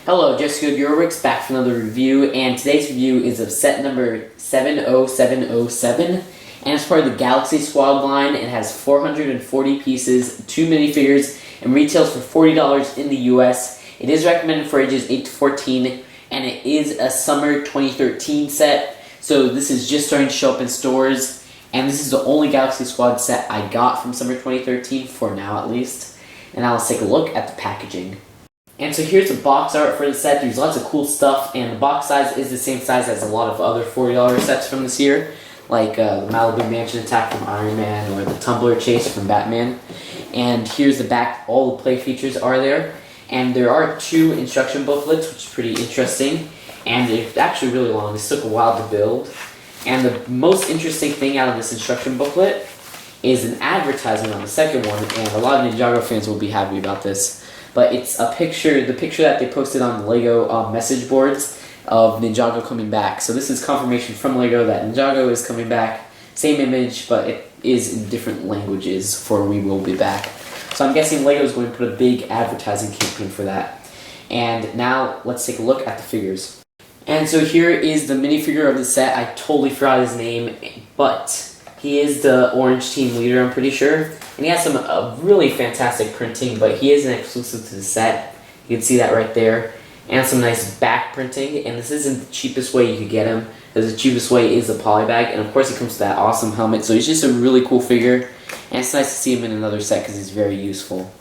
Hello, Jessica Gurwick's back for another review, and today's review is of set number 70707, and it's part of the Galaxy Squad line. It has 440 pieces, 2 minifigures, and retails for $40 in the US. It is recommended for ages 8 to 14, and it is a summer 2013 set, so this is just starting to show up in stores, and this is the only Galaxy Squad set I got from summer 2013, for now at least. And now let's take a look at the packaging. And so here's the box art for the set. There's lots of cool stuff, and the box size is the same size as a lot of other $40 sets from this year, like the Malibu Mansion Attack from Iron Man or the Tumbler Chase from Batman. And here's the back. All the play features are there, and there are 2 instruction booklets, which is pretty interesting, and it's actually really long. This took a while to build. And the most interesting thing out of this instruction booklet is an advertisement on the second one, and a lot of Ninjago fans will be happy about this. But it's a picture, the picture that they posted on the LEGO message boards of Ninjago coming back. So this is confirmation from LEGO that Ninjago is coming back. Same image, but it is in different languages for We Will Be Back. So I'm guessing LEGO is going to put a big advertising campaign for that. And now let's take a look at the figures. And so here is the minifigure of the set. I totally forgot his name, but he is the Orange Team leader, I'm pretty sure. And he has some really fantastic printing, but he is an exclusive to the set. You can see that right there. And some nice back printing. And this isn't the cheapest way you could get him, because the cheapest way is the poly bag. And of course he comes with that awesome helmet. So he's just a really cool figure. And it's nice to see him in another set because he's very useful.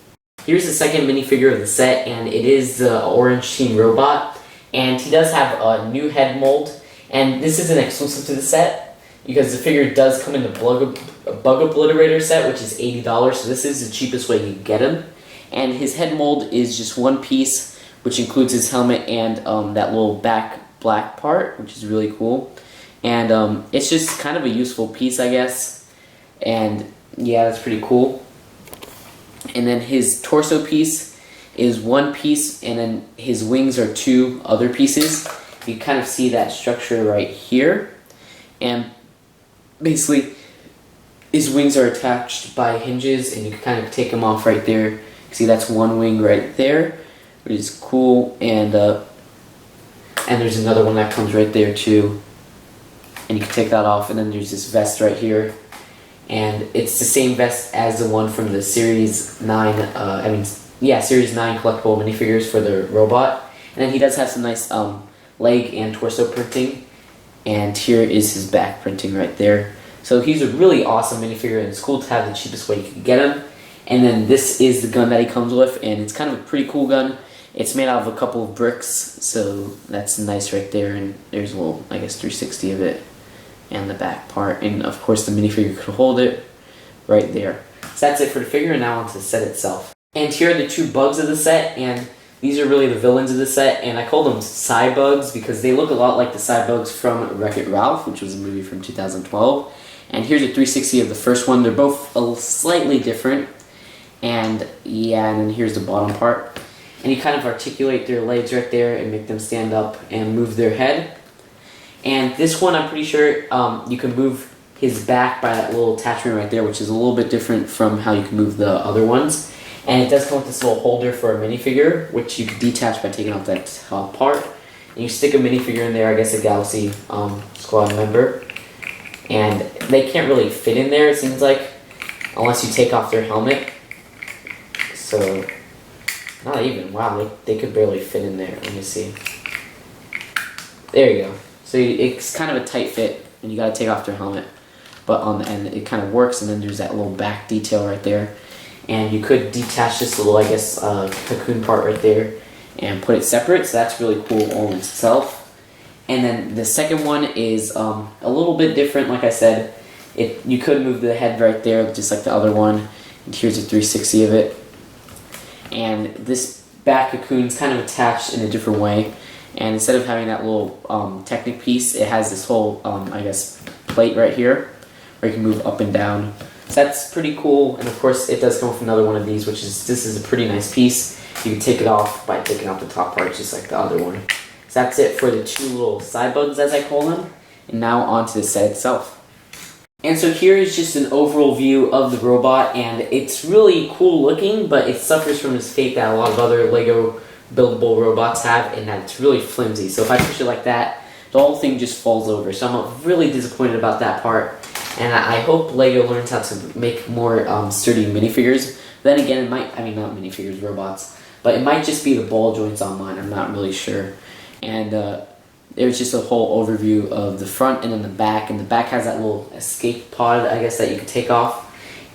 Here's the second minifigure of the set, and it is the Orange Team robot. And he does have a new head mold. And this is an exclusive to the set, because the figure does come in the Bug Obliterator set, which is $80, so this is the cheapest way you can get him. And his head mold is just one piece, which includes his helmet and that little back black part, which is really cool. And it's just kind of a useful piece, I guess. And yeah, that's pretty cool. And then his torso piece is one piece, and then his wings are 2 other pieces. You kind of see that structure right here. And basically, his wings are attached by hinges, and you can kind of take them off right there. See, that's one wing right there, which is cool, and there's another one that comes right there too, and you can take that off. And then there's this vest right here, and it's the same vest as the one from the Series 9. Series 9 collectible minifigures for the robot. And then he does have some nice leg and torso printing. And here is his back printing right there. So he's a really awesome minifigure, and it's cool to have the cheapest way you can get him. And then this is the gun that he comes with, and it's kind of a pretty cool gun. It's made out of a couple of bricks, so that's nice right there. And there's a little, I guess, 360 of it, and the back part. And of course the minifigure could hold it right there. So that's it for the figure, and now onto the set itself. And here are the 2 bugs of the set, and these are really the villains of the set, and I call them Cybugs because they look a lot like the Cybugs from Wreck-It Ralph, which was a movie from 2012. And here's a 360 of the first one. They're both slightly different. And yeah, and then here's the bottom part. And you kind of articulate their legs right there and make them stand up and move their head. And this one, I'm pretty sure you can move his back by that little attachment right there, which is a little bit different from how you can move the other ones. And it does come with this little holder for a minifigure, which you can detach by taking off that top part. And you stick a minifigure in there, I guess a Galaxy Squad member. And they can't really fit in there, it seems like, unless you take off their helmet. So, not even. Wow, they could barely fit in there. Let me see. There you go. So it's kind of a tight fit, and you gotta take off their helmet. But on the end, it kind of works, and then there's that little back detail right there. And you could detach this little, I guess, cocoon part right there and put it separate, so that's really cool all in itself. And then the second one is a little bit different, like I said. You could move the head right there, just like the other one. And here's a 360 of it. And this back cocoon is kind of attached in a different way. And instead of having that little Technic piece, it has this whole, I guess, plate right here, where you can move up and down. So that's pretty cool, and of course it does come with another one of these, this is a pretty nice piece. You can take it off by taking off the top part, just like the other one. So that's it for the 2 little Cybugs, as I call them. And now on to the set itself. And so here is just an overall view of the robot, and it's really cool looking, but it suffers from this fate that a lot of other LEGO buildable robots have, in that it's really flimsy. So if I push it like that, the whole thing just falls over. So I'm really disappointed about that part. And I hope LEGO learns how to make more sturdy minifigures. Then again, it might, I mean not minifigures, robots, but it might just be the ball joints on mine, I'm not really sure. And there's just a whole overview of the front and then the back, and the back has that little escape pod, I guess, that you can take off.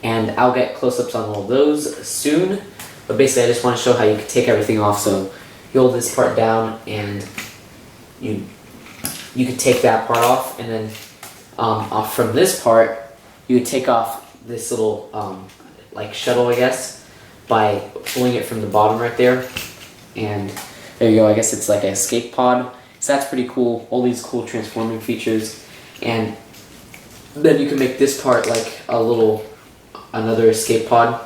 And I'll get close-ups on all those soon, but basically I just want to show how you can take everything off. So you hold this part down and you can take that part off, and then off from this part you would take off this little like shuttle, I guess, by pulling it from the bottom right there. And there you go, I guess it's like an escape pod. So that's pretty cool, all these cool transforming features. And then you can make this part like another escape pod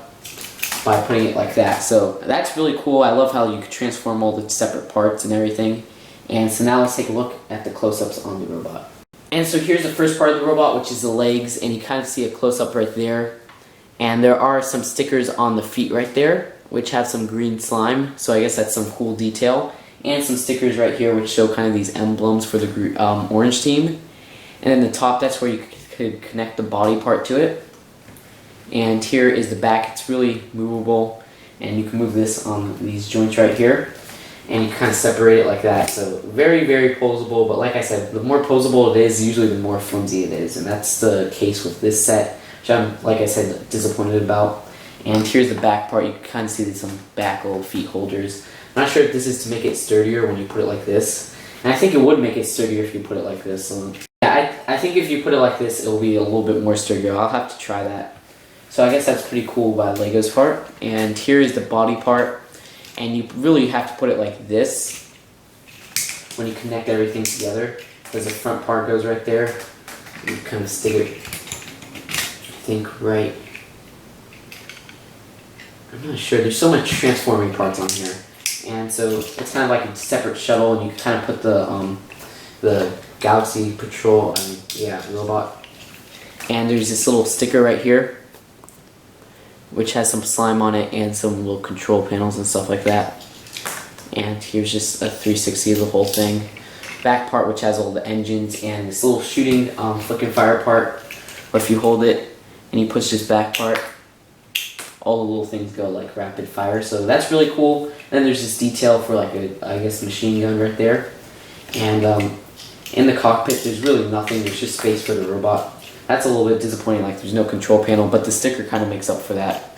by putting it like that. So that's really cool. I love how you can transform all the separate parts and everything. And so now let's take a look at the close-ups on the robot. And so here's the first part of the robot, which is the legs, and you kind of see a close-up right there. And there are some stickers on the feet right there, which have some green slime, so I guess that's some cool detail. And some stickers right here which show kind of these emblems for the orange team. And then the top, that's where you could connect the body part to it. And here is the back. It's really movable, and you can move this on these joints right here, and you kind of separate it like that. So very, very posable, but like I said, the more posable it is, usually the more flimsy it is, and that's the case with this set, which I'm, like I said, disappointed about. And here's the back part. You can kind of see some back little feet holders. I'm not sure if this is to make it sturdier when you put it like this, and I think it would make it sturdier if you put it like this. So yeah, I think if you put it like this, it will be a little bit more sturdier. I'll have to try that. So I guess that's pretty cool by LEGO's part. And here is the body part, and you really have to put it like this when you connect everything together, because the front part goes right there. You kind of stick it, I think, right. I'm not sure. There's so much transforming parts on here, and so it's kind of like a separate shuttle, and you kind of put the Galaxy Patrol, robot. And there's this little sticker right here, which has some slime on it and some little control panels and stuff like that. And here's just a 360 of the whole thing. Back part, which has all the engines, and this little shooting flick and fire part, where if you hold it and you push this back part, all the little things go like rapid fire. So that's really cool. And then there's this detail for like a, I guess, machine gun right there. And in the cockpit, there's really nothing. There's just space for the robot. That's a little bit disappointing, like there's no control panel, but the sticker kind of makes up for that.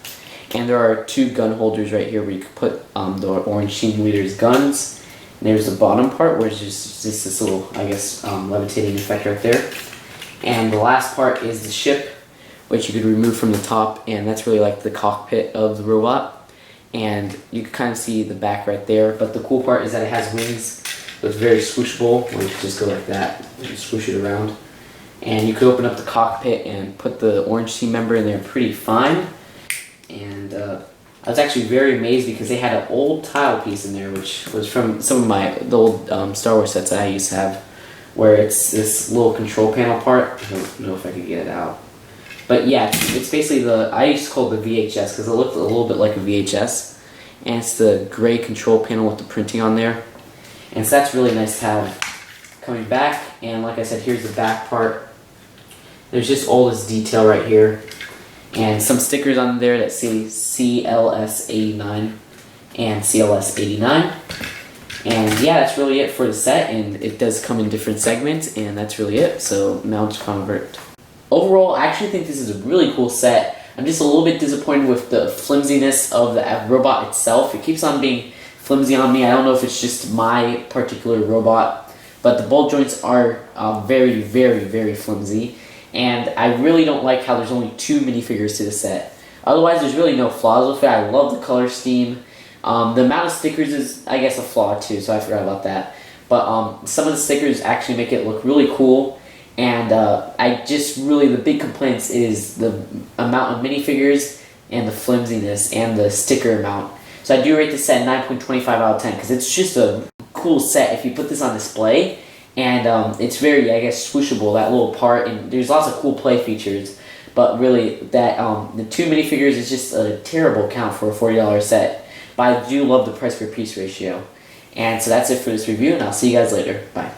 And there are two gun holders right here where you can put the orange team leader's guns. And there's the bottom part where it's just this little, I guess, levitating effect right there. And the last part is the ship, which you could remove from the top, and that's really like the cockpit of the robot. And you can kind of see the back right there, but the cool part is that it has wings, so it's very swooshable, where you can just go like that and swoosh it around. And you could open up the cockpit and put the orange team member in there pretty fine. And I was actually very amazed because they had an old tile piece in there, which was from some of the old Star Wars sets that I used to have, where it's this little control panel part. I don't know if I could get it out. But yeah, it's basically I used to call it the VHS because it looked a little bit like a VHS. And it's the gray control panel with the printing on there. And so that's really nice to have coming back. And like I said, here's the back part. There's just all this detail right here. And some stickers on there that say CLS-89 and CLS-89. And yeah, that's really it for the set. And it does come in different segments. And that's really it. So now just convert. Overall, I actually think this is a really cool set. I'm just a little bit disappointed with the flimsiness of the robot itself. It keeps on being flimsy on me. I don't know if it's just my particular robot, but the ball joints are very, very, very flimsy. And I really don't like how there's only 2 minifigures to the set. Otherwise, there's really no flaws with it. I love the color scheme. The amount of stickers is, I guess, a flaw too, so I forgot about that. But some of the stickers actually make it look really cool. And I just really, the big complaints is the amount of minifigures and the flimsiness and the sticker amount. So I do rate this set 9.25 out of 10 because it's just a cool set if you put this on display. And it's very, I guess, swooshable, that little part. And there's lots of cool play features. But really, that the 2 minifigures is just a terrible count for a $40 set. But but I do love the price per piece ratio. And so that's it for this review, and I'll see you guys later. Bye.